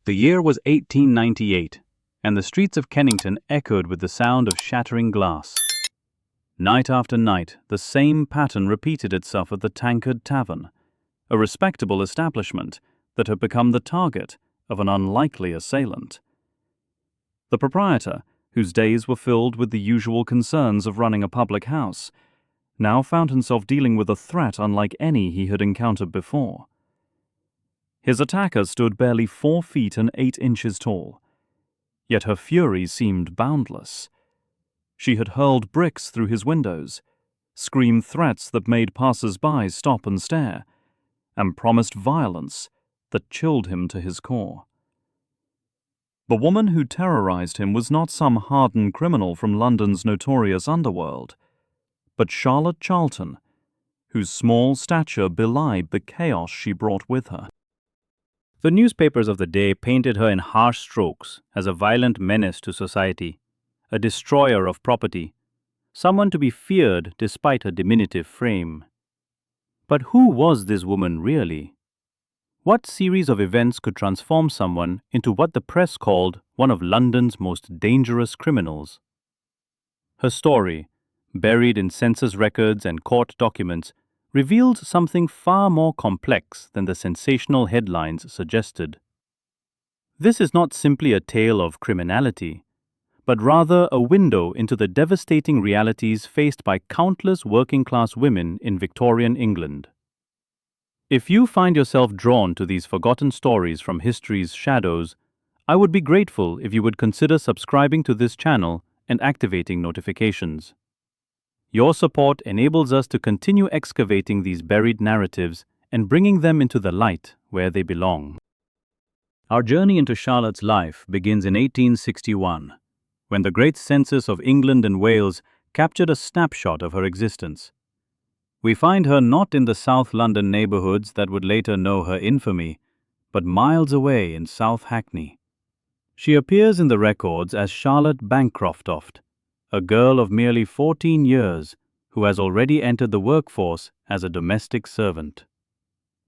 The year was 1898, and the streets of Kennington echoed with the sound of shattering glass. Night after night, the same pattern repeated itself at the Tankard Tavern, a respectable establishment that had become the target of an unlikely assailant. The proprietor, whose days were filled with the usual concerns of running a public house, now found himself dealing with a threat unlike any he had encountered before. His attacker stood barely 4 feet and 8 inches tall, yet her fury seemed boundless. She had hurled bricks through his windows, screamed threats that made passers-by stop and stare, and promised violence that chilled him to his core. The woman who terrorized him was not some hardened criminal from London's notorious Underworld, but Charlotte Charlton, whose small stature belied the chaos she brought with her. The newspapers of the day painted her in harsh strokes as a violent menace to society, a destroyer of property, someone to be feared despite her diminutive frame. But who was this woman really? What series of events could transform someone into what the press called one of London's most dangerous criminals? Her story, buried in census records and court documents, revealed something far more complex than the sensational headlines suggested. This is not simply a tale of criminality, but rather a window into the devastating realities faced by countless working-class women in Victorian England. If you find yourself drawn to these forgotten stories from history's shadows, I would be grateful if you would consider subscribing to this channel and activating notifications. Your support enables us to continue excavating these buried narratives and bringing them into the light where they belong. Our journey into Charlotte's life begins in 1861, when the great census of England and Wales captured a snapshot of her existence. We find her not in the South London neighbourhoods that would later know her infamy, but miles away in South Hackney. She appears in the records as Charlotte Bancroftoft, a girl of merely 14 years who has already entered the workforce as a domestic servant.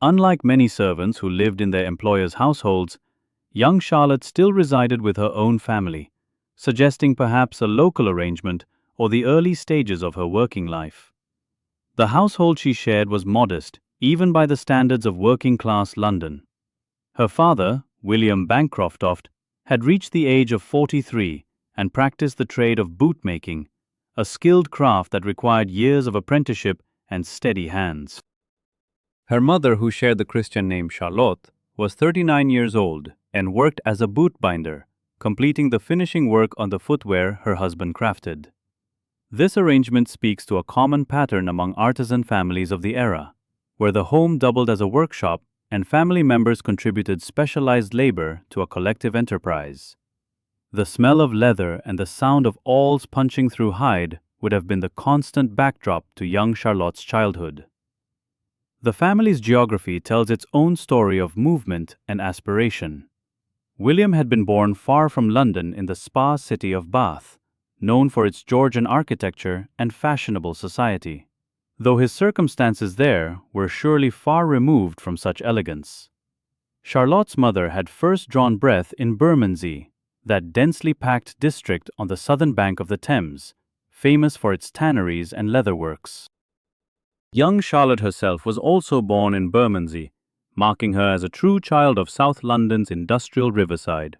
Unlike many servants who lived in their employers' households, young Charlotte still resided with her own family, suggesting perhaps a local arrangement or the early stages of her working life. The household she shared was modest, even by the standards of working-class London. Her father, William Bancroftoft, had reached the age of 43 and practiced the trade of bootmaking, a skilled craft that required years of apprenticeship and steady hands. Her mother, who shared the Christian name Charlotte, was 39 years old and worked as a bootbinder, completing the finishing work on the footwear her husband crafted. This arrangement speaks to a common pattern among artisan families of the era, where the home doubled as a workshop and family members contributed specialized labor to a collective enterprise. The smell of leather and the sound of awls punching through hide would have been the constant backdrop to young Charlotte's childhood. The family's geography tells its own story of movement and aspiration. William had been born far from London in the spa city of Bath, known for its Georgian architecture and fashionable society, though his circumstances there were surely far removed from such elegance. Charlotte's mother had first drawn breath in Bermondsey, that densely packed district on the southern bank of the Thames, famous for its tanneries and leatherworks. Young Charlotte herself was also born in Bermondsey, marking her as a true child of South London's industrial riverside.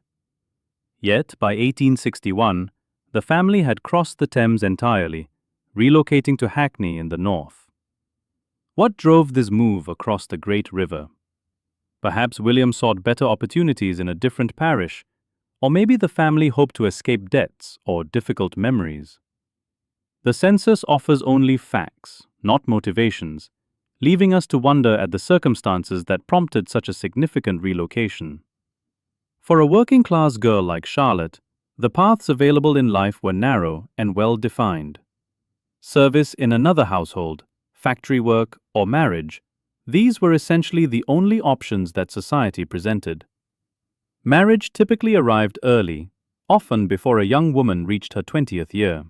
Yet, by 1861, the family had crossed the Thames entirely, relocating to Hackney in the north. What drove this move across the great river? Perhaps William sought better opportunities in a different parish, or maybe the family hoped to escape debts or difficult memories. The census offers only facts, not motivations, leaving us to wonder at the circumstances that prompted such a significant relocation. For a working-class girl like Charlotte, the paths available in life were narrow and well-defined. Service in another household, factory work, or marriage, these were essentially the only options that society presented. Marriage typically arrived early, often before a young woman reached her 20th year.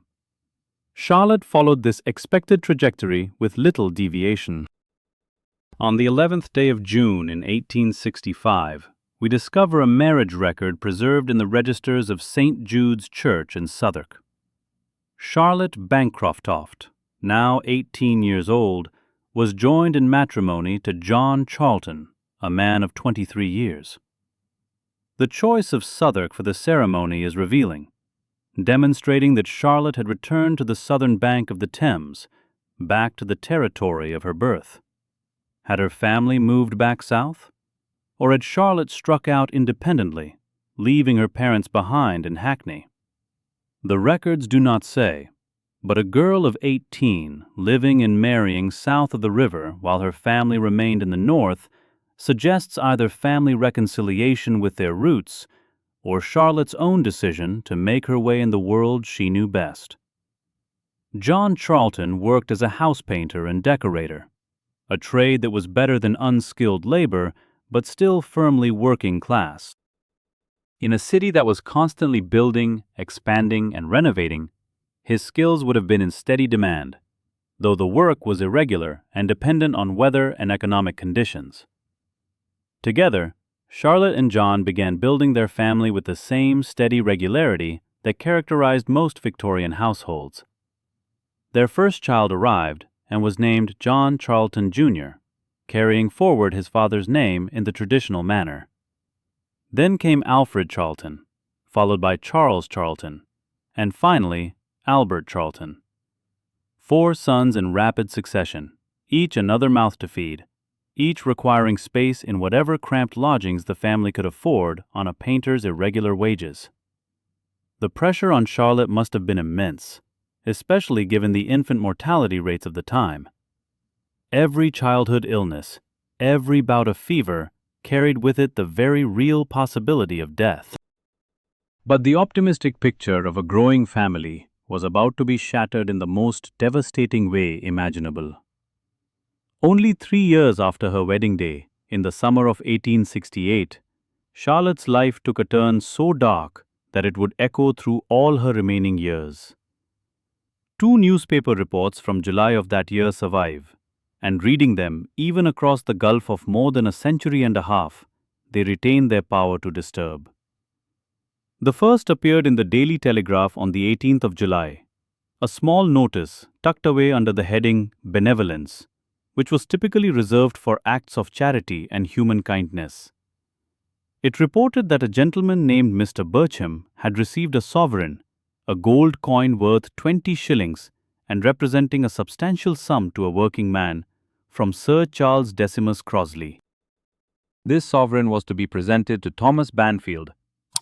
Charlotte followed this expected trajectory with little deviation. On the 11th day of June in 1865, we discover a marriage record preserved in the registers of St. Jude's Church in Southwark. Charlotte Bancroft, now 18 years old, was joined in matrimony to John Charlton, a man of 23 years. The choice of Southwark for the ceremony is revealing, demonstrating that Charlotte had returned to the southern bank of the Thames, back to the territory of her birth. Had her family moved back south? Or had Charlotte struck out independently, leaving her parents behind in Hackney? The records do not say, but a girl of 18 living and marrying south of the river while her family remained in the north suggests either family reconciliation with their roots or Charlotte's own decision to make her way in the world she knew best. John Charlton worked as a house painter and decorator, a trade that was better than unskilled labor but still firmly working class. In a city that was constantly building, expanding, and renovating, his skills would have been in steady demand, though the work was irregular and dependent on weather and economic conditions. Together, Charlotte and John began building their family with the same steady regularity that characterized most Victorian households. Their first child arrived and was named John Charlton Jr., carrying forward his father's name in the traditional manner. Then came Alfred Charlton, followed by Charles Charlton, and finally Albert Charlton. 4 sons in rapid succession, each another mouth to feed, each requiring space in whatever cramped lodgings the family could afford on a painter's irregular wages. The pressure on Charlotte must have been immense, especially given the infant mortality rates of the time. Every childhood illness, every bout of fever, carried with it the very real possibility of death. But the optimistic picture of a growing family was about to be shattered in the most devastating way imaginable. Only 3 years after her wedding day, in the summer of 1868, Charlotte's life took a turn so dark that it would echo through all her remaining years. 2 newspaper reports from July of that year survive, and reading them even across the gulf of more than a century and a half, they retain their power to disturb. The first appeared in the Daily Telegraph on the 18th of July, a small notice tucked away under the heading Benevolence, which was typically reserved for acts of charity and human kindness. It reported that a gentleman named Mr. Bircham had received a sovereign, a gold coin worth 20 shillings and representing a substantial sum to a working man, from Sir Charles Decimus Crosley. This sovereign was to be presented to Thomas Banfield,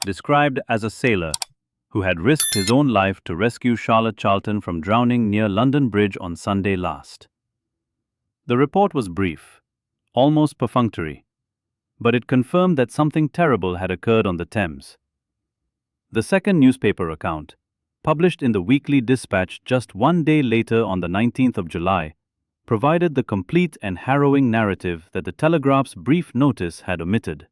described as a sailor who had risked his own life to rescue Charlotte Charlton from drowning near London Bridge on Sunday last. The report was brief, almost perfunctory, but it confirmed that something terrible had occurred on the Thames. The second newspaper account, published in the Weekly Dispatch just 1 day later on the 19th of July, provided the complete and harrowing narrative that the Telegraph's brief notice had omitted.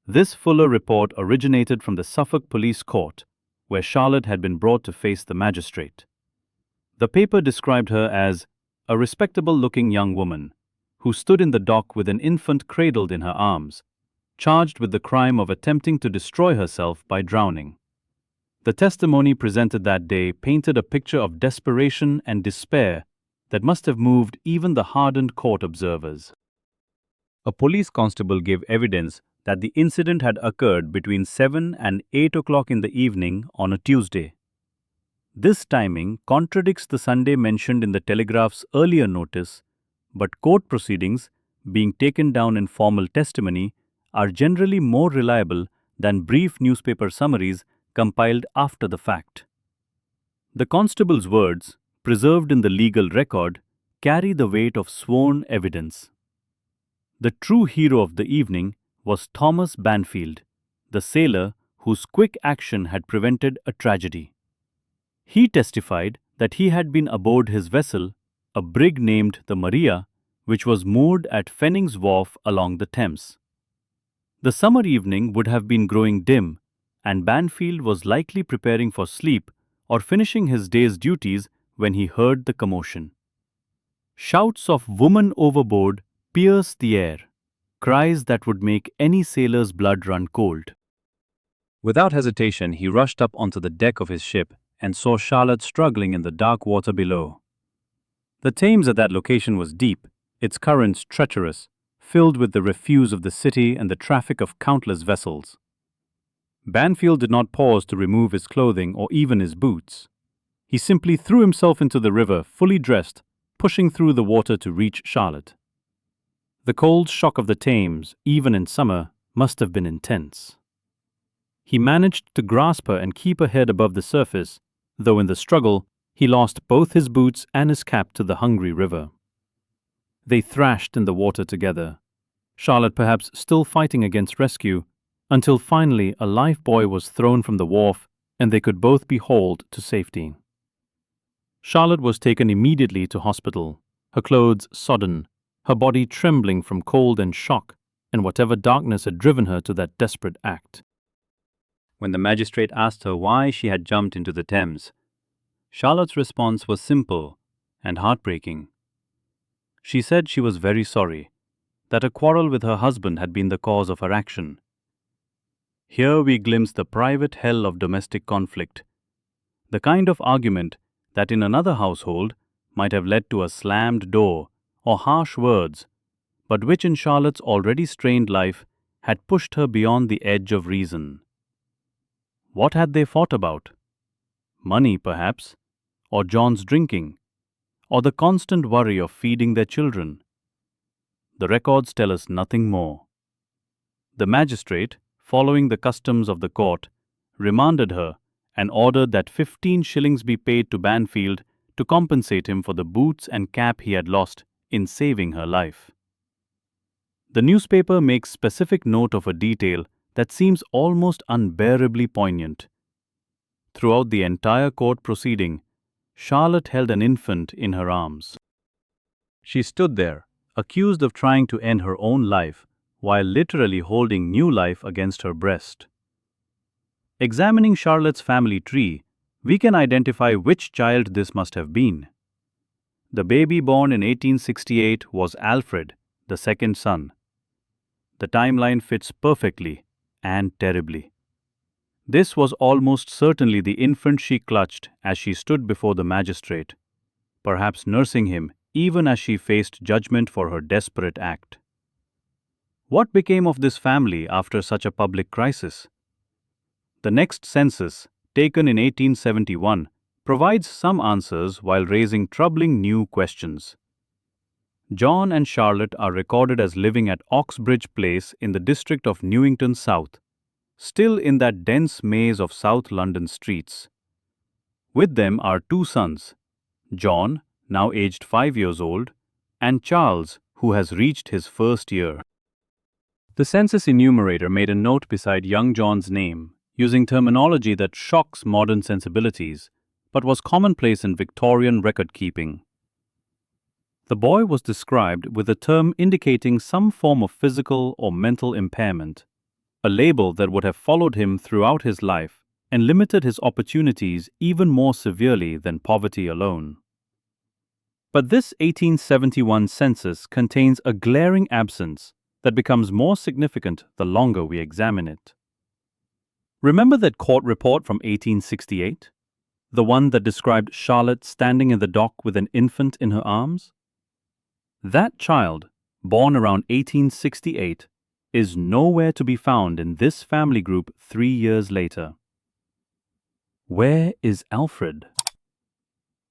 This fuller report originated from the Suffolk Police Court, where Charlotte had been brought to face the magistrate. The paper described her as a respectable-looking young woman who stood in the dock with an infant cradled in her arms, charged with the crime of attempting to destroy herself by drowning. The testimony presented that day painted a picture of desperation and despair that must have moved even the hardened court observers. A police constable gave evidence that the incident had occurred between 7 and 8 o'clock in the evening on a Tuesday. This timing contradicts the Sunday mentioned in the Telegraph's earlier notice, but court proceedings, being taken down in formal testimony, are generally more reliable than brief newspaper summaries compiled after the fact. The constable's words, preserved in the legal record, carry the weight of sworn evidence. The true hero of the evening was Thomas Banfield, the sailor whose quick action had prevented a tragedy. He testified that he had been aboard his vessel, a brig named the Maria, which was moored at Fenning's Wharf along the Thames. The summer evening would have been growing dim, and Banfield was likely preparing for sleep or finishing his day's duties when he heard the commotion. Shouts of "Woman overboard" pierced the air. cries that would make any sailor's blood run cold. Without hesitation, he rushed up onto the deck of his ship and saw Charlotte struggling in the dark water below. The Thames at that location was deep, its currents treacherous, filled with the refuse of the city and the traffic of countless vessels. Banfield did not pause to remove his clothing or even his boots. He simply threw himself into the river, fully dressed, pushing through the water to reach Charlotte. The cold shock of the Thames, even in summer, must have been intense. He managed to grasp her and keep her head above the surface, though in the struggle, he lost both his boots and his cap to the hungry river. They thrashed in the water together, Charlotte perhaps still fighting against rescue, until finally a lifebuoy was thrown from the wharf and they could both be hauled to safety. Charlotte was taken immediately to hospital, her clothes sodden, her body trembling from cold and shock, and whatever darkness had driven her to that desperate act. When the magistrate asked her why she had jumped into the Thames, Charlotte's response was simple and heartbreaking. She said she was very sorry, that a quarrel with her husband had been the cause of her action. Here we glimpse the private hell of domestic conflict, the kind of argument that in another household might have led to a slammed door or harsh words, but which in Charlotte's already strained life had pushed her beyond the edge of reason. What had they fought about? Money, perhaps, or John's drinking, or the constant worry of feeding their children. The records tell us nothing more. The magistrate, following the customs of the court, remanded her and ordered that 15 shillings be paid to Banfield to compensate him for the boots and cap he had lost in saving her life. The newspaper makes specific note of a detail that seems almost unbearably poignant. Throughout the entire court proceeding, Charlotte held an infant in her arms. She stood there, accused of trying to end her own life, while literally holding new life against her breast. Examining Charlotte's family tree, we can identify which child this must have been. The baby born in 1868 was Alfred, the second son. The timeline fits perfectly and terribly. This was almost certainly the infant she clutched as she stood before the magistrate, perhaps nursing him even as she faced judgment for her desperate act. What became of this family after such a public crisis? The next census, taken in 1871, provides some answers while raising troubling new questions. John and Charlotte are recorded as living at Oxbridge Place in the district of Newington South, still in that dense maze of South London streets. With them are two sons, John, now aged 5 years old, and Charles, who has reached his first year. The census enumerator made a note beside young John's name, using terminology that shocks modern sensibilities, but was commonplace in Victorian record-keeping. The boy was described with a term indicating some form of physical or mental impairment, a label that would have followed him throughout his life and limited his opportunities even more severely than poverty alone. But this 1871 census contains a glaring absence that becomes more significant the longer we examine it. Remember that court report from 1868? The one that described Charlotte standing in the dock with an infant in her arms? That child, born around 1868, is nowhere to be found in this family group 3 years later. Where is Alfred?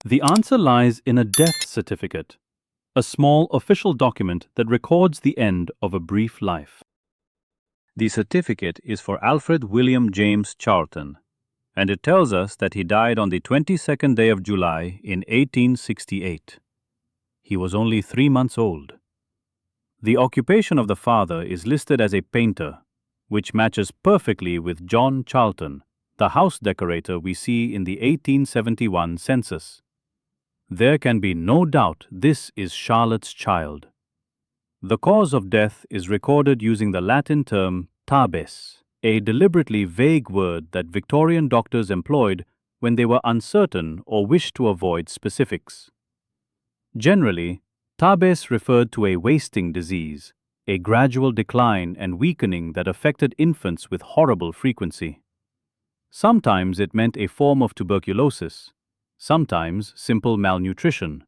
The answer lies in a death certificate, a small official document that records the end of a brief life. The certificate is for Alfred William James Charlton, and it tells us that he died on the 22nd day of July in 1868. He was only 3 months old. The occupation of the father is listed as a painter, which matches perfectly with John Charlton, the house decorator we see in the 1871 census. There can be no doubt this is Charlotte's child. The cause of death is recorded using the Latin term tabes, a deliberately vague word that Victorian doctors employed when they were uncertain or wished to avoid specifics. Generally, tabes referred to a wasting disease, a gradual decline and weakening that affected infants with horrible frequency. Sometimes it meant a form of tuberculosis, sometimes simple malnutrition,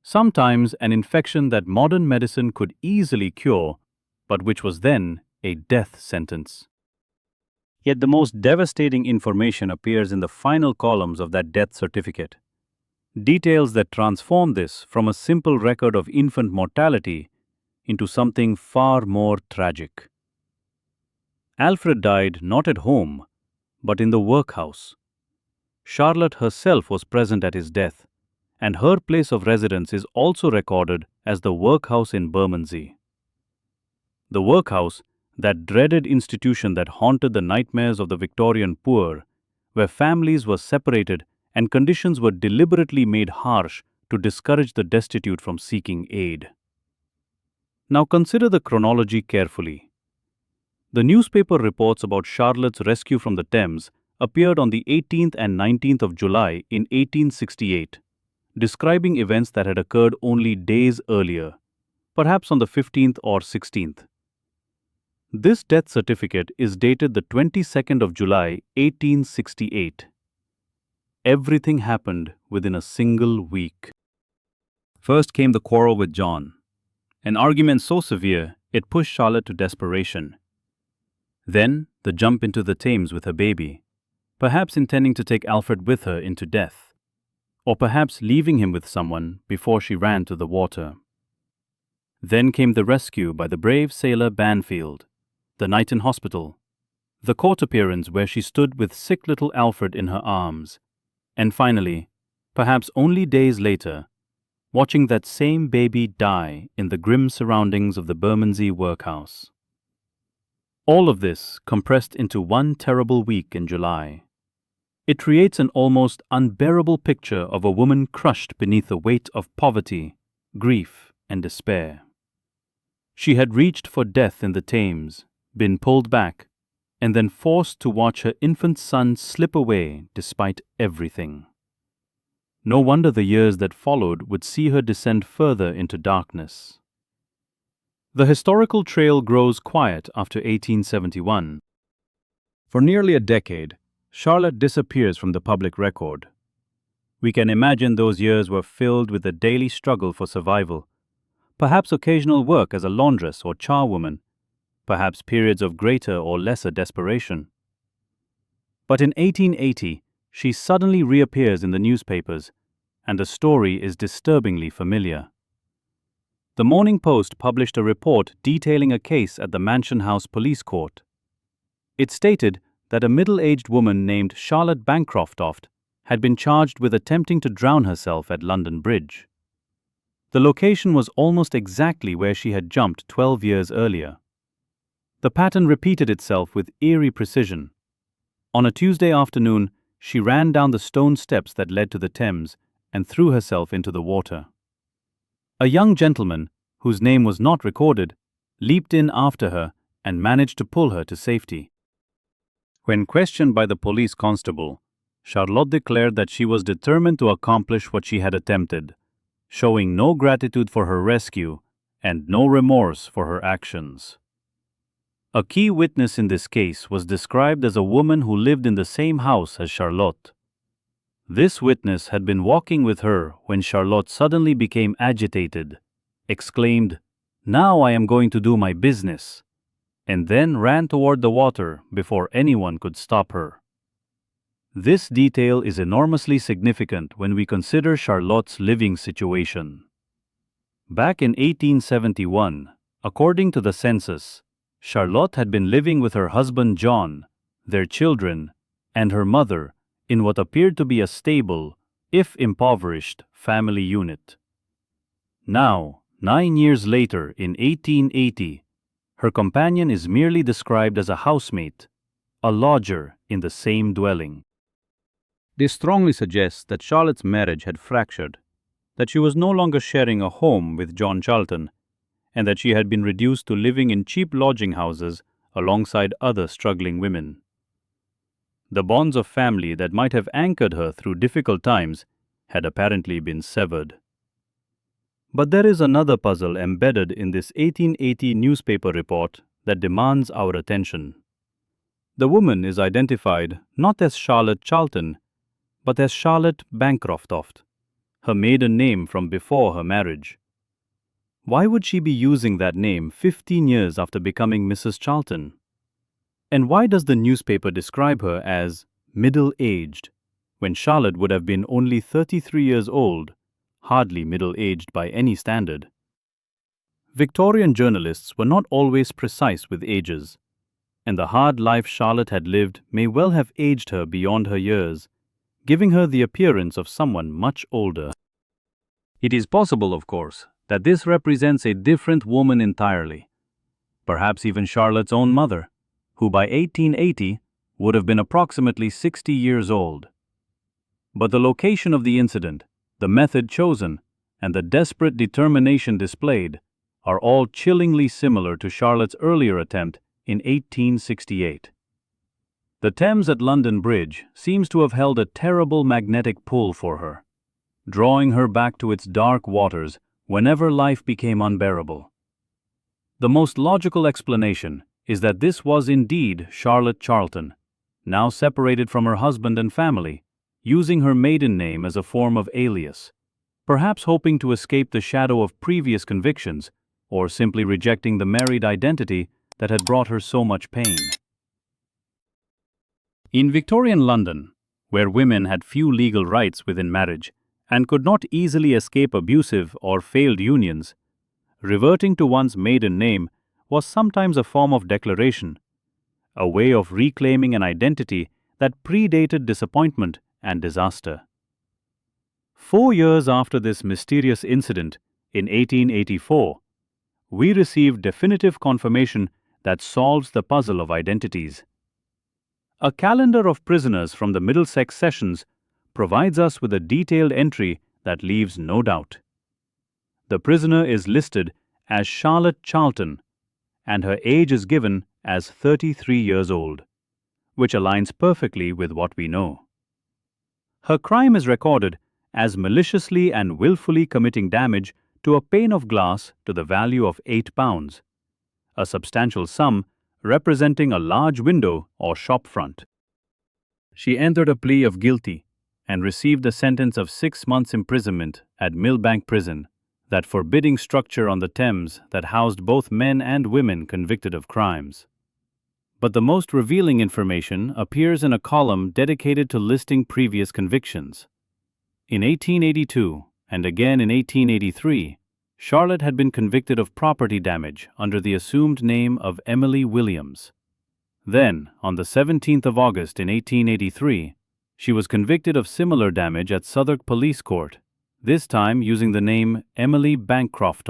sometimes an infection that modern medicine could easily cure, but which was then a death sentence. Yet the most devastating information appears in the final columns of that death certificate. Details that transform this from a simple record of infant mortality into something far more tragic. Alfred died not at home, but in the workhouse. Charlotte herself was present at his death, and her place of residence is also recorded as the workhouse in Bermondsey. The workhouse, that dreaded institution that haunted the nightmares of the Victorian poor, where families were separated and conditions were deliberately made harsh to discourage the destitute from seeking aid. Now consider the chronology carefully. The newspaper reports about Charlotte's rescue from the Thames appeared on the 18th and 19th of July in 1868, describing events that had occurred only days earlier, perhaps on the 15th or 16th. This death certificate is dated the 22nd of July, 1868. Everything happened within a single week. First came the quarrel with John, an argument so severe it pushed Charlotte to desperation. Then the jump into the Thames with her baby, perhaps intending to take Alfred with her into death, or perhaps leaving him with someone before she ran to the water. Then came the rescue by the brave sailor Banfield, the night in hospital, the court appearance where she stood with sick little Alfred in her arms, and finally, perhaps only days later, watching that same baby die in the grim surroundings of the Bermondsey workhouse. All of this compressed into one terrible week in July. It creates an almost unbearable picture of a woman crushed beneath the weight of poverty, grief, and despair. She had reached for death in the Thames, been pulled back, and then forced to watch her infant son slip away despite everything. No wonder the years that followed would see her descend further into darkness. The historical trail grows quiet after 1871. For nearly a decade, Charlotte disappears from the public record. We can imagine those years were filled with a daily struggle for survival, perhaps occasional work as a laundress or charwoman, perhaps periods of greater or lesser desperation. But in 1880, she suddenly reappears in the newspapers, and the story is disturbingly familiar. The Morning Post published a report detailing a case at the Mansion House Police Court. It stated that a middle-aged woman named Charlotte Bancroft had been charged with attempting to drown herself at London Bridge. The location was almost exactly where she had jumped 12 years earlier. The pattern repeated itself with eerie precision. On a Tuesday afternoon, she ran down the stone steps that led to the Thames and threw herself into the water. A young gentleman, whose name was not recorded, leaped in after her and managed to pull her to safety. When questioned by the police constable, Charlotte declared that she was determined to accomplish what she had attempted, showing no gratitude for her rescue and no remorse for her actions. A key witness in this case was described as a woman who lived in the same house as Charlotte. This witness had been walking with her when Charlotte suddenly became agitated, exclaimed, "Now I am going to do my business," and then ran toward the water before anyone could stop her. This detail is enormously significant when we consider Charlotte's living situation. Back in 1871, according to the census, Charlotte had been living with her husband John, their children, and her mother in what appeared to be a stable, if impoverished, family unit. Now, 9 years later, in 1880, her companion is merely described as a housemate, a lodger in the same dwelling. This strongly suggests that Charlotte's marriage had fractured, that she was no longer sharing a home with John Charlton, and that she had been reduced to living in cheap lodging houses alongside other struggling women. The bonds of family that might have anchored her through difficult times had apparently been severed. But there is another puzzle embedded in this 1880 newspaper report that demands our attention. The woman is identified not as Charlotte Charlton, but as Charlotte Bancroft, her maiden name from before her marriage. Why would she be using that name 15 years after becoming Mrs. Charlton? And why does the newspaper describe her as middle-aged, when Charlotte would have been only 33 years old, hardly middle-aged by any standard? Victorian journalists were not always precise with ages, and the hard life Charlotte had lived may well have aged her beyond her years, giving her the appearance of someone much older. It is possible, of course, that this represents a different woman entirely, perhaps even Charlotte's own mother, who by 1880 would have been approximately 60 years old. But the location of the incident, the method chosen, and the desperate determination displayed are all chillingly similar to Charlotte's earlier attempt in 1868. The Thames at London Bridge seems to have held a terrible magnetic pull for her, drawing her back to its dark waters whenever life became unbearable. The most logical explanation is that this was indeed Charlotte Charlton, now separated from her husband and family, using her maiden name as a form of alias, perhaps hoping to escape the shadow of previous convictions, or simply rejecting the married identity that had brought her so much pain. In Victorian London, where women had few legal rights within marriage and could not easily escape abusive or failed unions, reverting to one's maiden name was sometimes a form of declaration, a way of reclaiming an identity that predated disappointment and disaster. 4 years after this mysterious incident, in 1884, we received definitive confirmation that solves the puzzle of identities. A calendar of prisoners from the Middlesex sessions provides us with a detailed entry that leaves no doubt. The prisoner is listed as Charlotte Charlton, and her age is given as 33 years old, which aligns perfectly with what we know. Her crime is recorded as maliciously and willfully committing damage to a pane of glass to the value of £8, a substantial sum representing a large window or shop front. She entered a plea of guilty and received a sentence of 6 months' imprisonment at Millbank Prison, that forbidding structure on the Thames that housed both men and women convicted of crimes. But the most revealing information appears in a column dedicated to listing previous convictions. In 1882 and again in 1883, Charlotte had been convicted of property damage under the assumed name of Emily Williams. Then, on the 17th of August in 1883, she was convicted of similar damage at Southwark Police Court, this time using the name Emily Bancroft,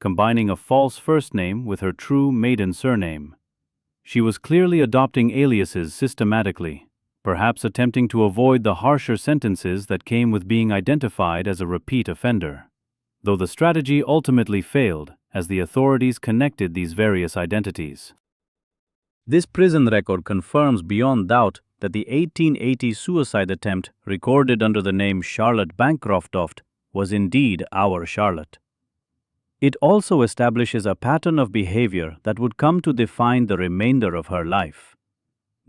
combining a false first name with her true maiden surname. She was clearly adopting aliases systematically, perhaps attempting to avoid the harsher sentences that came with being identified as a repeat offender, though the strategy ultimately failed as the authorities connected these various identities. This prison record confirms beyond doubt that the 1880 suicide attempt recorded under the name Charlotte Bancroft was indeed our Charlotte. It also establishes a pattern of behavior that would come to define the remainder of her life.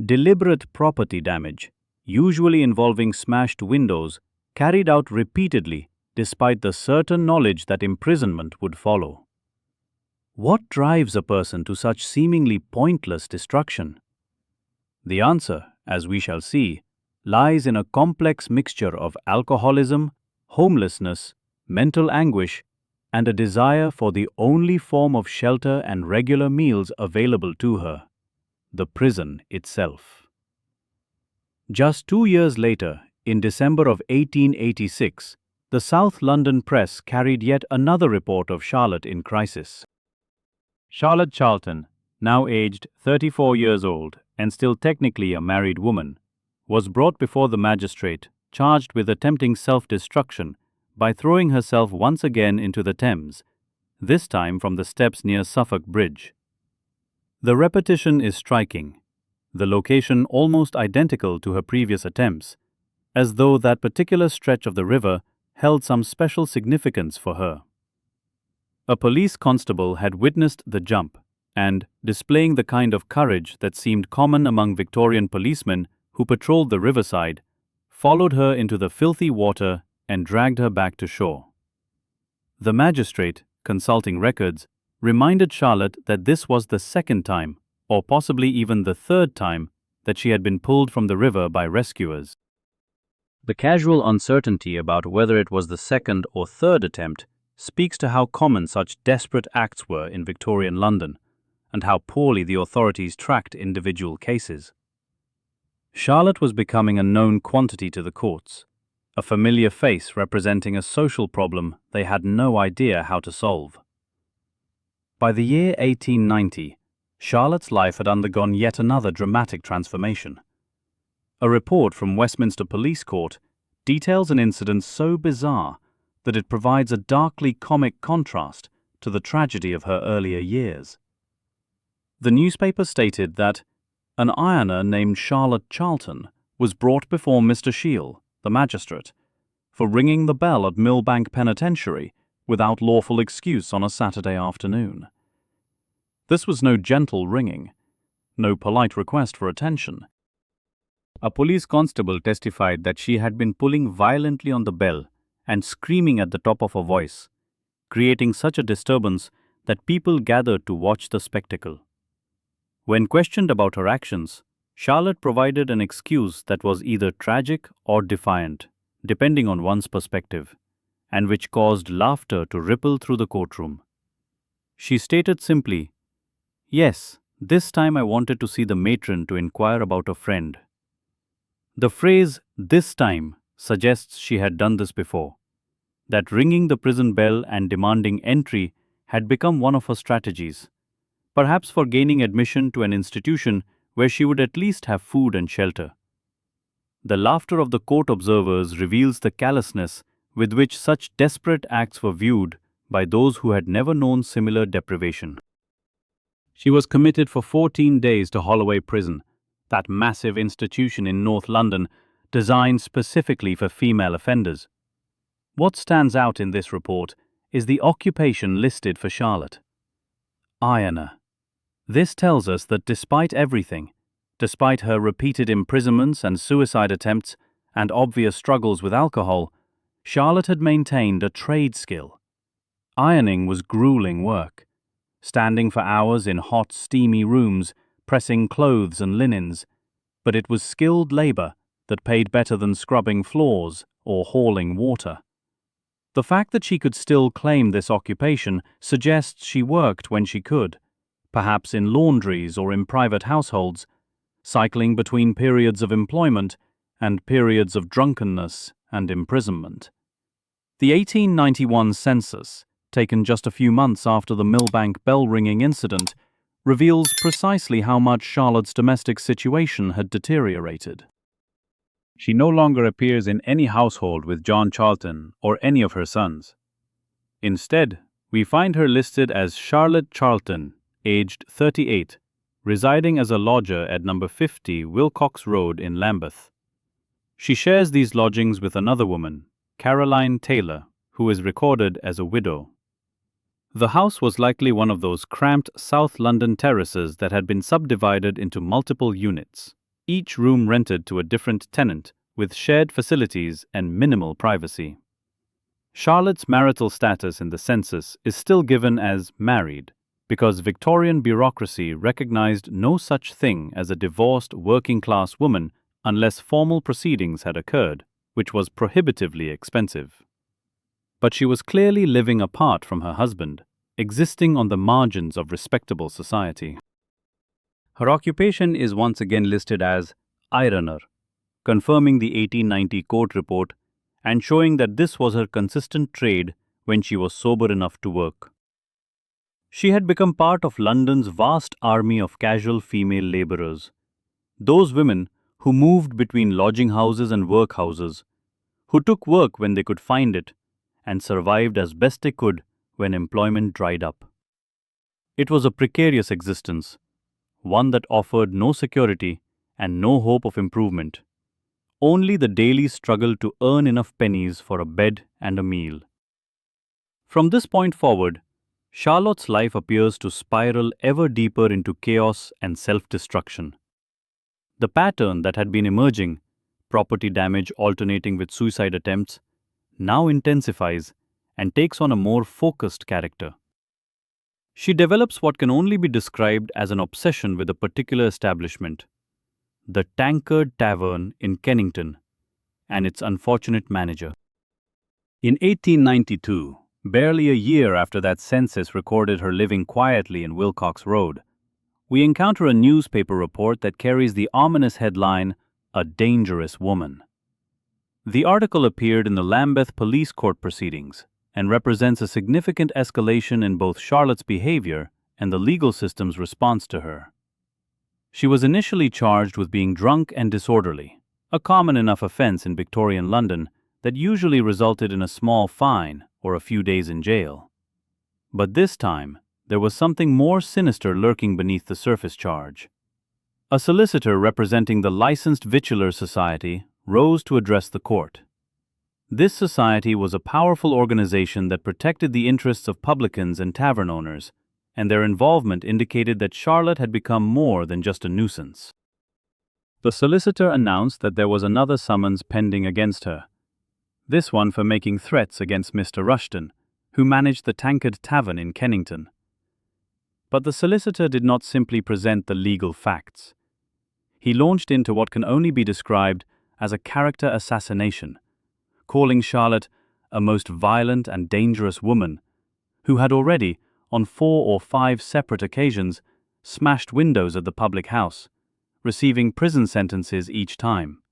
Deliberate property damage, usually involving smashed windows, carried out repeatedly despite the certain knowledge that imprisonment would follow. What drives a person to such seemingly pointless destruction? The answer, as we shall see, lies in a complex mixture of alcoholism, homelessness, mental anguish, and a desire for the only form of shelter and regular meals available to her, the prison itself. Just 2 years later, in December of 1886, the South London press carried yet another report of Charlotte in crisis. Charlotte Charlton, now aged 34 years old and still technically a married woman, was brought before the magistrate, charged with attempting self-destruction by throwing herself once again into the Thames, this time from the steps near Suffolk Bridge. The repetition is striking, the location almost identical to her previous attempts, as though that particular stretch of the river held some special significance for her. A police constable had witnessed the jump and, displaying the kind of courage that seemed common among Victorian policemen who patrolled the riverside, followed her into the filthy water and dragged her back to shore. The magistrate, consulting records, reminded Charlotte that this was the second time, or possibly even the third time, that she had been pulled from the river by rescuers. The casual uncertainty about whether it was the second or third attempt speaks to how common such desperate acts were in Victorian London, and how poorly the authorities tracked individual cases. Charlotte was becoming a known quantity to the courts, a familiar face representing a social problem they had no idea how to solve. By the year 1890, Charlotte's life had undergone yet another dramatic transformation. A report from Westminster Police Court details an incident so bizarre that it provides a darkly comic contrast to the tragedy of her earlier years. The newspaper stated that an ironer named Charlotte Charlton was brought before Mr. Shiel, the magistrate, for ringing the bell at Millbank Penitentiary without lawful excuse on a Saturday afternoon. This was no gentle ringing, no polite request for attention. A police constable testified that she had been pulling violently on the bell and screaming at the top of her voice, creating such a disturbance that people gathered to watch the spectacle. When questioned about her actions, Charlotte provided an excuse that was either tragic or defiant, depending on one's perspective, and which caused laughter to ripple through the courtroom. She stated simply, "Yes, this time I wanted to see the matron to inquire about a friend." The phrase, "this time," suggests she had done this before, that ringing the prison bell and demanding entry had become one of her strategies, perhaps for gaining admission to an institution where she would at least have food and shelter. The laughter of the court observers reveals the callousness with which such desperate acts were viewed by those who had never known similar deprivation. She was committed for 14 days to Holloway Prison, that massive institution in North London designed specifically for female offenders. What stands out in this report is the occupation listed for Charlotte: ironer. This tells us that despite everything, despite her repeated imprisonments and suicide attempts and obvious struggles with alcohol, Charlotte had maintained a trade skill. Ironing was grueling work, standing for hours in hot, steamy rooms, pressing clothes and linens, but it was skilled labor that paid better than scrubbing floors or hauling water. The fact that she could still claim this occupation suggests she worked when she could, perhaps in laundries or in private households, cycling between periods of employment and periods of drunkenness and imprisonment. The 1891 census, taken just a few months after the Millbank bell-ringing incident, reveals precisely how much Charlotte's domestic situation had deteriorated. She no longer appears in any household with John Charlton or any of her sons. Instead, we find her listed as Charlotte Charlton, aged 38, residing as a lodger at number 50 Wilcox Road in Lambeth. She shares these lodgings with another woman, Caroline Taylor, who is recorded as a widow. The house was likely one of those cramped South London terraces that had been subdivided into multiple units, each room rented to a different tenant, with shared facilities and minimal privacy. Charlotte's marital status in the census is still given as married, because Victorian bureaucracy recognized no such thing as a divorced working-class woman unless formal proceedings had occurred, which was prohibitively expensive. But she was clearly living apart from her husband, existing on the margins of respectable society. Her occupation is once again listed as ironer, confirming the 1890 court report and showing that this was her consistent trade when she was sober enough to work. She had become part of London's vast army of casual female labourers, those women who moved between lodging houses and workhouses, who took work when they could find it, and survived as best they could when employment dried up. It was a precarious existence, one that offered no security and no hope of improvement, only the daily struggle to earn enough pennies for a bed and a meal. From this point forward, Charlotte's life appears to spiral ever deeper into chaos and self-destruction. The pattern that had been emerging, property damage alternating with suicide attempts, now intensifies and takes on a more focused character. She develops what can only be described as an obsession with a particular establishment, the Tankard Tavern in Kennington, and its unfortunate manager. In 1892, barely a year after that census recorded her living quietly in Wilcox Road, we encounter a newspaper report that carries the ominous headline, "A Dangerous Woman." The article appeared in the Lambeth Police Court proceedings and represents a significant escalation in both Charlotte's behavior and the legal system's response to her. She was initially charged with being drunk and disorderly, a common enough offense in Victorian London that usually resulted in a small fine or a few days in jail. But this time, there was something more sinister lurking beneath the surface charge. A solicitor representing the Licensed Victuallers Society rose to address the court. This society was a powerful organization that protected the interests of publicans and tavern owners, and their involvement indicated that Charlotte had become more than just a nuisance. The solicitor announced that there was another summons pending against her, this one for making threats against Mr. Rushton, who managed the Tankard Tavern in Kennington. But the solicitor did not simply present the legal facts. He launched into what can only be described as a character assassination, calling Charlotte a most violent and dangerous woman who had already, on 4 or 5 separate occasions, smashed windows at the public house, receiving prison sentences each time.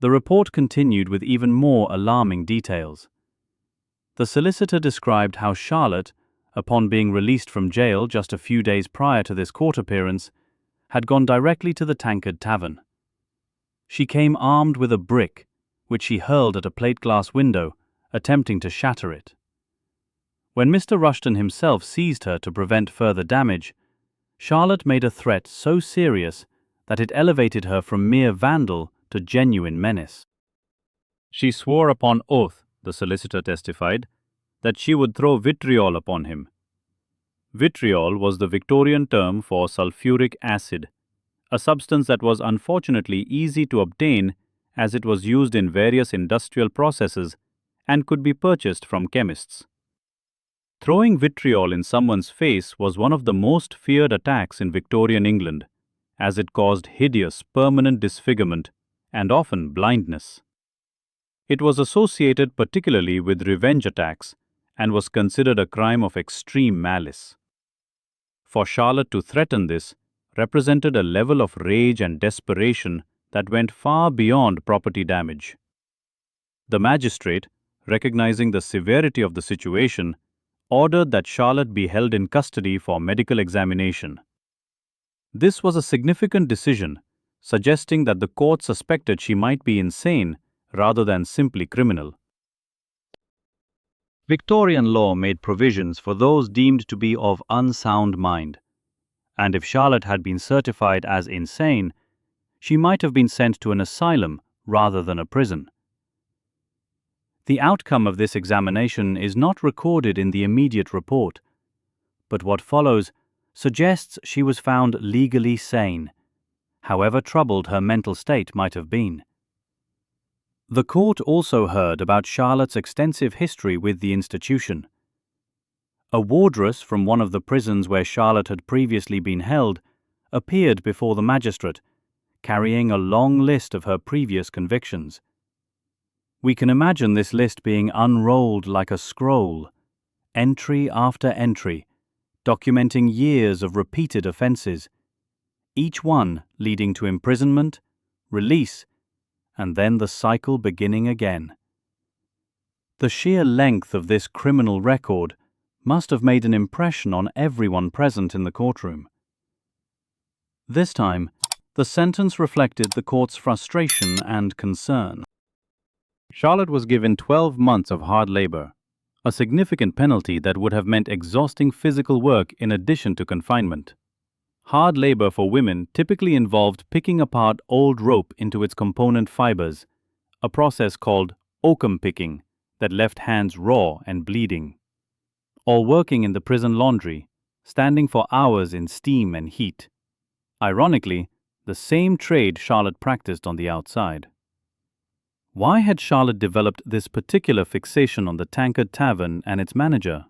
The report continued with even more alarming details. The solicitor described how Charlotte, upon being released from jail just a few days prior to this court appearance, had gone directly to the Tankard Tavern. She came armed with a brick, which she hurled at a plate-glass window, attempting to shatter it. When Mr. Rushton himself seized her to prevent further damage, Charlotte made a threat so serious that it elevated her from mere vandal to genuine menace. She swore upon oath, the solicitor testified, that she would throw vitriol upon him. Vitriol was the Victorian term for sulfuric acid, a substance that was unfortunately easy to obtain as it was used in various industrial processes and could be purchased from chemists. Throwing vitriol in someone's face was one of the most feared attacks in Victorian England, as it caused hideous, permanent disfigurement and often blindness. It was associated particularly with revenge attacks and was considered a crime of extreme malice. For Charlotte to threaten this represented a level of rage and desperation that went far beyond property damage. The magistrate, recognizing the severity of the situation, ordered that Charlotte be held in custody for medical examination. This was a significant decision, suggesting that the court suspected she might be insane rather than simply criminal. Victorian law made provisions for those deemed to be of unsound mind, and if Charlotte had been certified as insane, she might have been sent to an asylum rather than a prison. The outcome of this examination is not recorded in the immediate report, but what follows suggests she was found legally sane, however troubled her mental state might have been. The court also heard about Charlotte's extensive history with the institution. A wardress from one of the prisons where Charlotte had previously been held appeared before the magistrate, carrying a long list of her previous convictions. We can imagine this list being unrolled like a scroll, entry after entry, documenting years of repeated offences, each one leading to imprisonment, release, and then the cycle beginning again. The sheer length of this criminal record must have made an impression on everyone present in the courtroom. This time, the sentence reflected the court's frustration and concern. Charlotte was given 12 months of hard labor, a significant penalty that would have meant exhausting physical work in addition to confinement. Hard labor for women typically involved picking apart old rope into its component fibers, a process called oakum picking that left hands raw and bleeding. all working in the prison laundry, standing for hours in steam and heat. Ironically, the same trade Charlotte practiced on the outside. Why had Charlotte developed this particular fixation on the Tankard Tavern and its manager?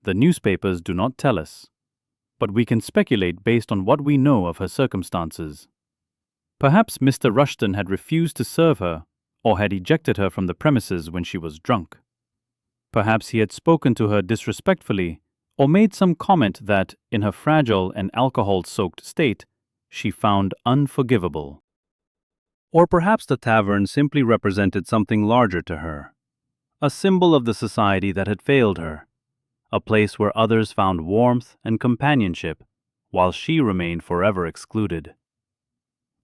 The newspapers do not tell us, but we can speculate based on what we know of her circumstances. Perhaps Mr. Rushton had refused to serve her or had ejected her from the premises when she was drunk. Perhaps he had spoken to her disrespectfully or made some comment that, in her fragile and alcohol-soaked state, she found unforgivable. Or perhaps the tavern simply represented something larger to her, a symbol of the society that had failed her, a place where others found warmth and companionship, while she remained forever excluded.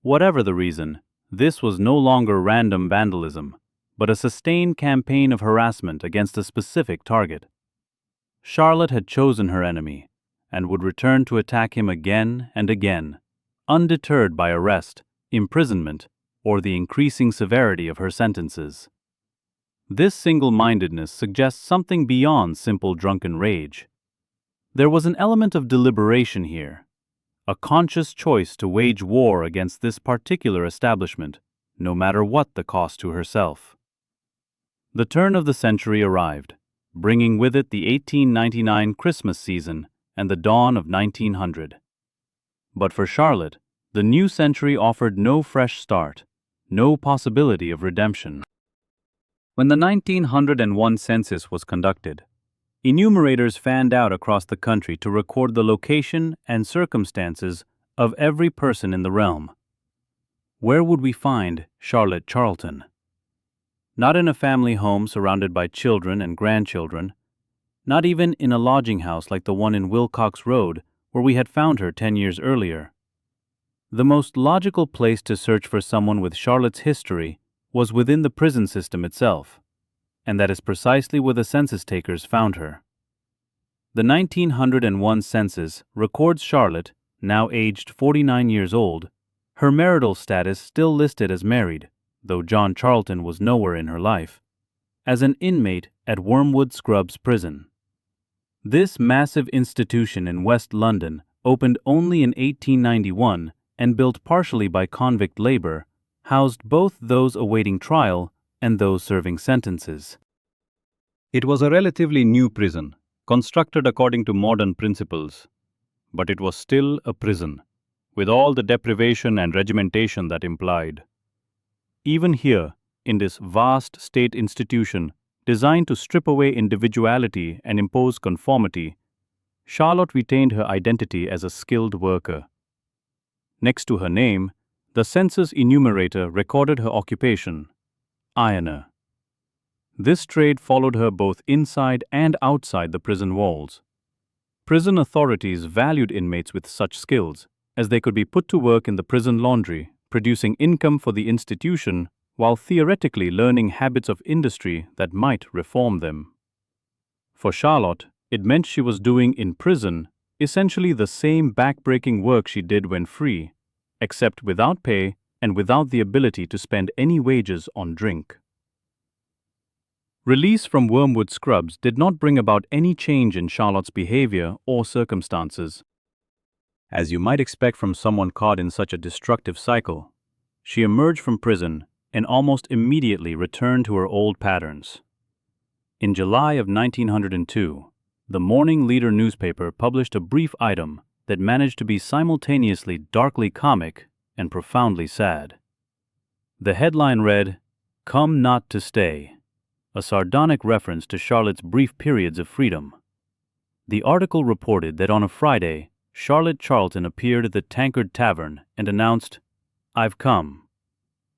Whatever the reason, this was no longer random vandalism, but a sustained campaign of harassment against a specific target. Charlotte had chosen her enemy, and would return to attack him again and again, undeterred by arrest, imprisonment, or the increasing severity of her sentences. This single-mindedness suggests something beyond simple drunken rage. There was an element of deliberation here, a conscious choice to wage war against this particular establishment, no matter what the cost to herself. The turn of the century arrived, bringing with it the 1899 Christmas season and the dawn of 1900. But for Charlotte, the new century offered no fresh start, no possibility of redemption. When the 1901 census was conducted, enumerators fanned out across the country to record the location and circumstances of every person in the realm. Where would we find Charlotte Charlton? Not in a family home surrounded by children and grandchildren, not even in a lodging house like the one in Wilcox Road where we had found her 10 years earlier. The most logical place to search for someone with Charlotte's history was within the prison system itself, and that is precisely where the census takers found her. The 1901 census records Charlotte, now aged 49 years old, her marital status still listed as married, though John Charlton was nowhere in her life, as an inmate at Wormwood Scrubbs Prison. This massive institution in West London opened only in 1891 and built partially by convict labor, housed both those awaiting trial and those serving sentences. It was a relatively new prison, constructed according to modern principles, but it was still a prison, with all the deprivation and regimentation that implied. Even here, in this vast state institution designed to strip away individuality and impose conformity, Charlotte retained her identity as a skilled worker. Next to her name, the census enumerator recorded her occupation, ironer. This trade followed her both inside and outside the prison walls. Prison authorities valued inmates with such skills, as they could be put to work in the prison laundry, producing income for the institution while theoretically learning habits of industry that might reform them. For Charlotte, it meant she was doing in prison essentially the same backbreaking work she did when free, except without pay and without the ability to spend any wages on drink. Release from Wormwood Scrubbs did not bring about any change in Charlotte's behavior or circumstances. As you might expect from someone caught in such a destructive cycle, she emerged from prison and almost immediately returned to her old patterns. In July of 1902, the Morning Leader newspaper published a brief item that managed to be simultaneously darkly comic and profoundly sad. The headline read, "Come not to stay," a sardonic reference to Charlotte's brief periods of freedom. The article reported that on a Friday, Charlotte Charlton appeared at the Tankard Tavern and announced, "I've come."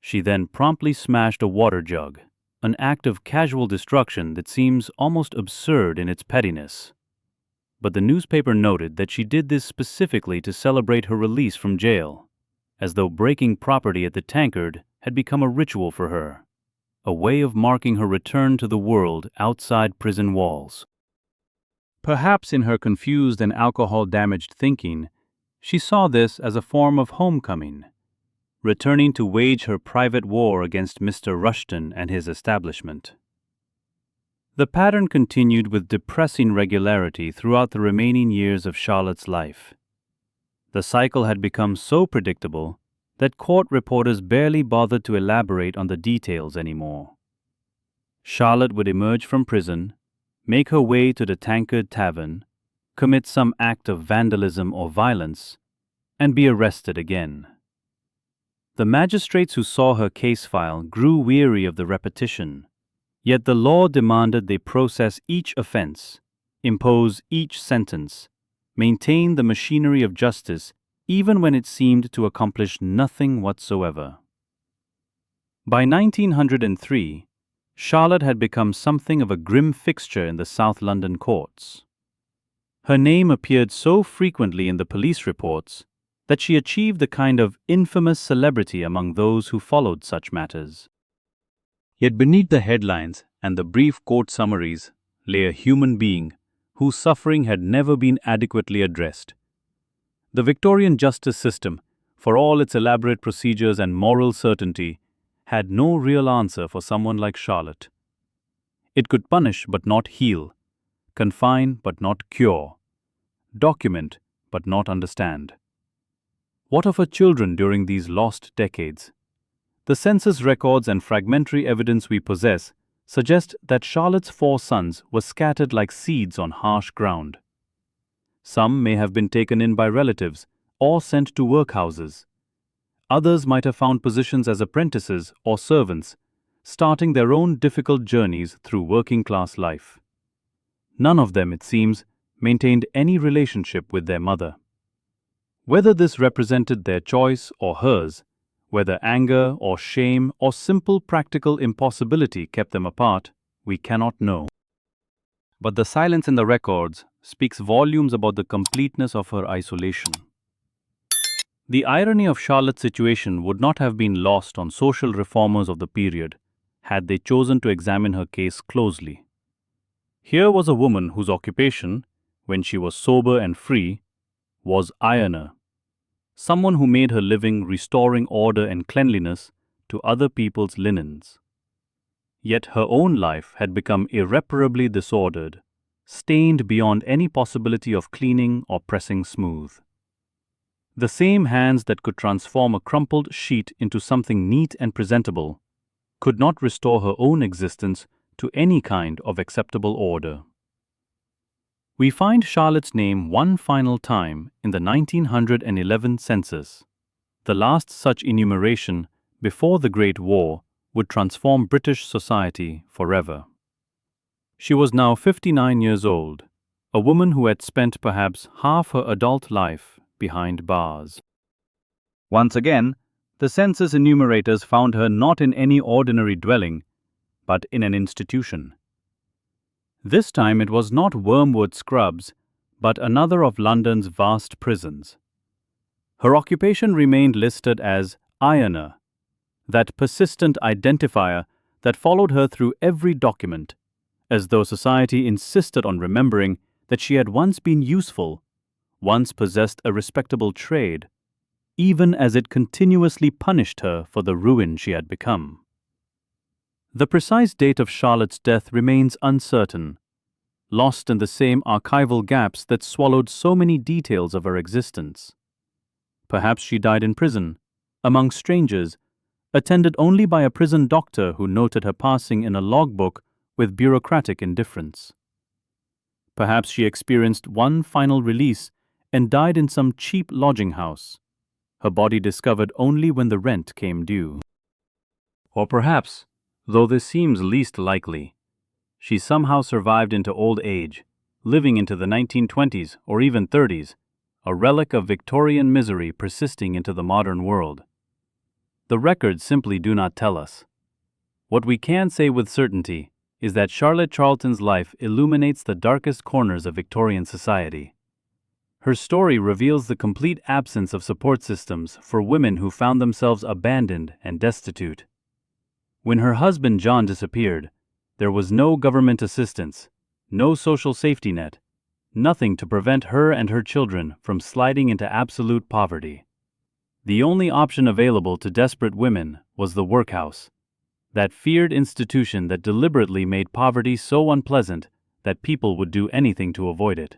She then promptly smashed a water jug, an act of casual destruction that seems almost absurd in its pettiness. But the newspaper noted that she did this specifically to celebrate her release from jail, as though breaking property at the Tankard had become a ritual for her, a way of marking her return to the world outside prison walls. Perhaps in her confused and alcohol-damaged thinking, she saw this as a form of homecoming, returning to wage her private war against Mr. Rushton and his establishment. The pattern continued with depressing regularity throughout the remaining years of Charlotte's life. The cycle had become so predictable that court reporters barely bothered to elaborate on the details anymore. Charlotte would emerge from prison, make her way to the Tankard Tavern, commit some act of vandalism or violence, and be arrested again. The magistrates who saw her case file grew weary of the repetition, yet the law demanded they process each offense, impose each sentence, maintain the machinery of justice even when it seemed to accomplish nothing whatsoever. By 1903, Charlotte had become something of a grim fixture in the South London courts. Her name appeared so frequently in the police reports that she achieved a kind of infamous celebrity among those who followed such matters. Yet beneath the headlines and the brief court summaries lay a human being whose suffering had never been adequately addressed. The Victorian justice system, for all its elaborate procedures and moral certainty, had no real answer for someone like Charlotte. It could punish but not heal, confine but not cure, document but not understand. What of her children during these lost decades? The census records and fragmentary evidence we possess suggest that Charlotte's 4 sons were scattered like seeds on harsh ground. Some may have been taken in by relatives or sent to workhouses. Others might have found positions as apprentices or servants, starting their own difficult journeys through working-class life. None of them, it seems, maintained any relationship with their mother. Whether this represented their choice or hers, whether anger or shame or simple practical impossibility kept them apart, we cannot know. But the silence in the records speaks volumes about the completeness of her isolation. The irony of Charlotte's situation would not have been lost on social reformers of the period had they chosen to examine her case closely. Here was a woman whose occupation, when she was sober and free, was ironer, someone who made her living restoring order and cleanliness to other people's linens. Yet her own life had become irreparably disordered, stained beyond any possibility of cleaning or pressing smooth. The same hands that could transform a crumpled sheet into something neat and presentable could not restore her own existence to any kind of acceptable order. We find Charlotte's name one final time in the 1911 census. The last such enumeration before the Great War would transform British society forever. She was now 59 years old, a woman who had spent perhaps half her adult life behind bars. Once again, the census enumerators found her not in any ordinary dwelling, but in an institution. This time it was not Wormwood Scrubs, but another of London's vast prisons. Her occupation remained listed as ironer, that persistent identifier that followed her through every document, as though society insisted on remembering that she had once been useful, once possessed a respectable trade, even as it continuously punished her for the ruin she had become. The precise date of Charlotte's death remains uncertain, lost in the same archival gaps that swallowed so many details of her existence. Perhaps she died in prison, among strangers, attended only by a prison doctor who noted her passing in a logbook with bureaucratic indifference. Perhaps she experienced one final release and died in some cheap lodging house, her body discovered only when the rent came due. Or perhaps, though this seems least likely, she somehow survived into old age, living into the 1920s or even 30s, a relic of Victorian misery persisting into the modern world. The records simply do not tell us. What we can say with certainty is that Charlotte Charlton's life illuminates the darkest corners of Victorian society. Her story reveals the complete absence of support systems for women who found themselves abandoned and destitute. When her husband John disappeared, there was no government assistance, no social safety net, nothing to prevent her and her children from sliding into absolute poverty. The only option available to desperate women was the workhouse, that feared institution that deliberately made poverty so unpleasant that people would do anything to avoid it.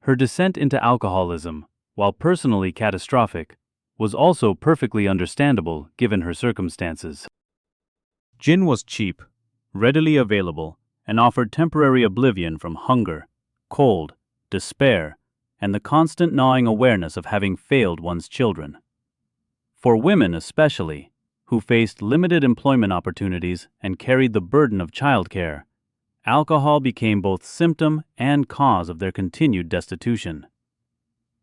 Her descent into alcoholism, while personally catastrophic, was also perfectly understandable given her circumstances. Gin was cheap, readily available, and offered temporary oblivion from hunger, cold, despair, and the constant gnawing awareness of having failed one's children. For women especially, who faced limited employment opportunities and carried the burden of childcare, alcohol became both symptom and cause of their continued destitution.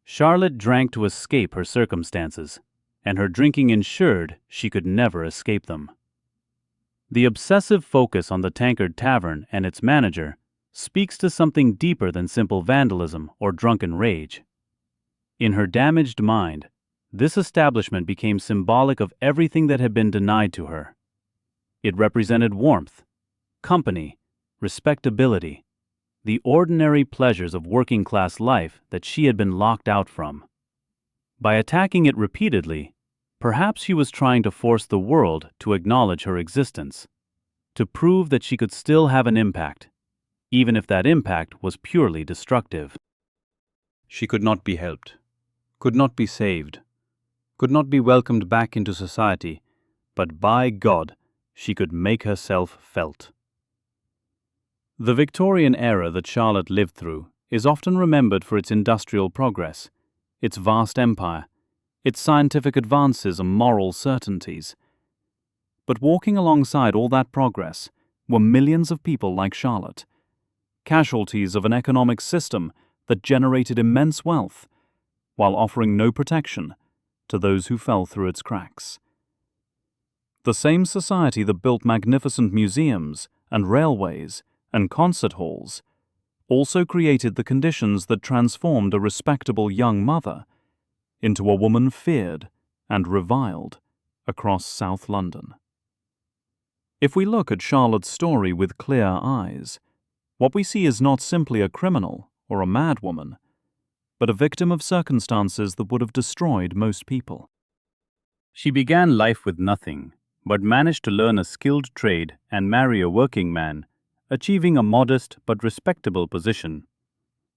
Charlotte drank to escape her circumstances, and her drinking ensured she could never escape them. The obsessive focus on the Tankard Tavern and its manager speaks to something deeper than simple vandalism or drunken rage. In her damaged mind, this establishment became symbolic of everything that had been denied to her. It represented warmth, company, respectability, the ordinary pleasures of working-class life that she had been locked out from. By attacking it repeatedly, perhaps she was trying to force the world to acknowledge her existence, to prove that she could still have an impact, even if that impact was purely destructive. She could not be helped, could not be saved, could not be welcomed back into society, but by God, she could make herself felt. The Victorian era that Charlotte lived through is often remembered for its industrial progress, its vast empire, its scientific advances and moral certainties. But walking alongside all that progress were millions of people like Charlotte, casualties of an economic system that generated immense wealth, while offering no protection to those who fell through its cracks. The same society that built magnificent museums and railways and concert halls also created the conditions that transformed a respectable young mother into a woman feared and reviled across South London. If we look at Charlotte's story with clear eyes, what we see is not simply a criminal or a madwoman, but a victim of circumstances that would have destroyed most people. She began life with nothing, but managed to learn a skilled trade and marry a working man, achieving a modest but respectable position.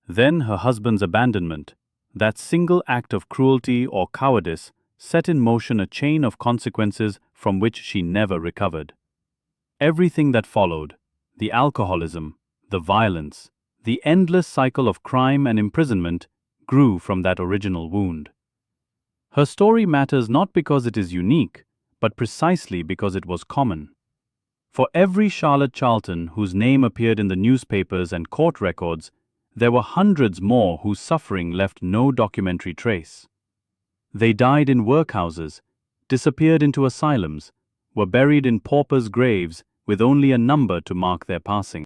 Then her husband's abandonment, that single act of cruelty or cowardice, set in motion a chain of consequences from which she never recovered. Everything that followed, the alcoholism, the violence, the endless cycle of crime and imprisonment, grew from that original wound. Her story matters not because it is unique, but precisely because it was common. For every Charlotte Charlton whose name appeared in the newspapers and court records, there were hundreds more whose suffering left no documentary trace. They died in workhouses, disappeared into asylums, were buried in paupers' graves with only a number to mark their passing.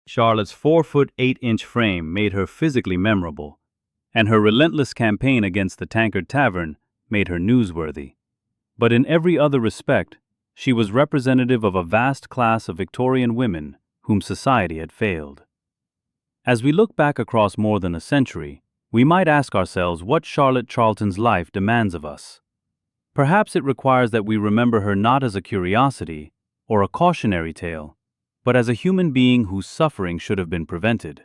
Charlotte's 4-foot 8-inch frame made her physically memorable, and her relentless campaign against the Tankard Tavern made her newsworthy. But in every other respect, she was representative of a vast class of Victorian women whom society had failed. As we look back across more than a century, we might ask ourselves what Charlotte Charlton's life demands of us. Perhaps it requires that we remember her not as a curiosity or a cautionary tale, but as a human being whose suffering should have been prevented.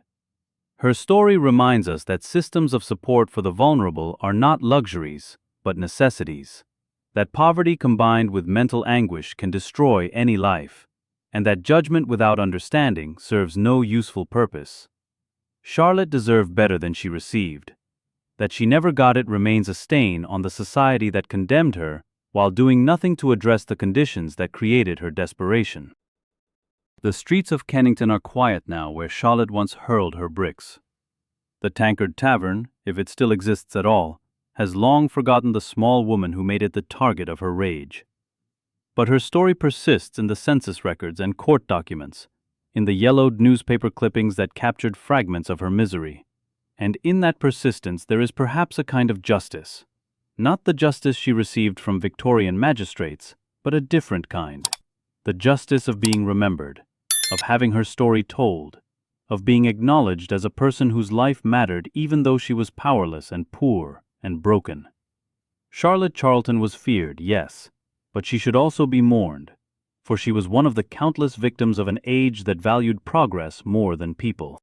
Her story reminds us that systems of support for the vulnerable are not luxuries, but necessities, that poverty combined with mental anguish can destroy any life, and that judgment without understanding serves no useful purpose. Charlotte deserved better than she received. That she never got it remains a stain on the society that condemned her while doing nothing to address the conditions that created her desperation. The streets of Kennington are quiet now where Charlotte once hurled her bricks. The Tankard Tavern, if it still exists at all, has long forgotten the small woman who made it the target of her rage. But her story persists in the census records and court documents, in the yellowed newspaper clippings that captured fragments of her misery. And in that persistence there is perhaps a kind of justice. Not the justice she received from Victorian magistrates, but a different kind. The justice of being remembered, of having her story told, of being acknowledged as a person whose life mattered even though she was powerless and poor and broken. Charlotte Charlton was feared, yes, but she should also be mourned, for she was one of the countless victims of an age that valued progress more than people.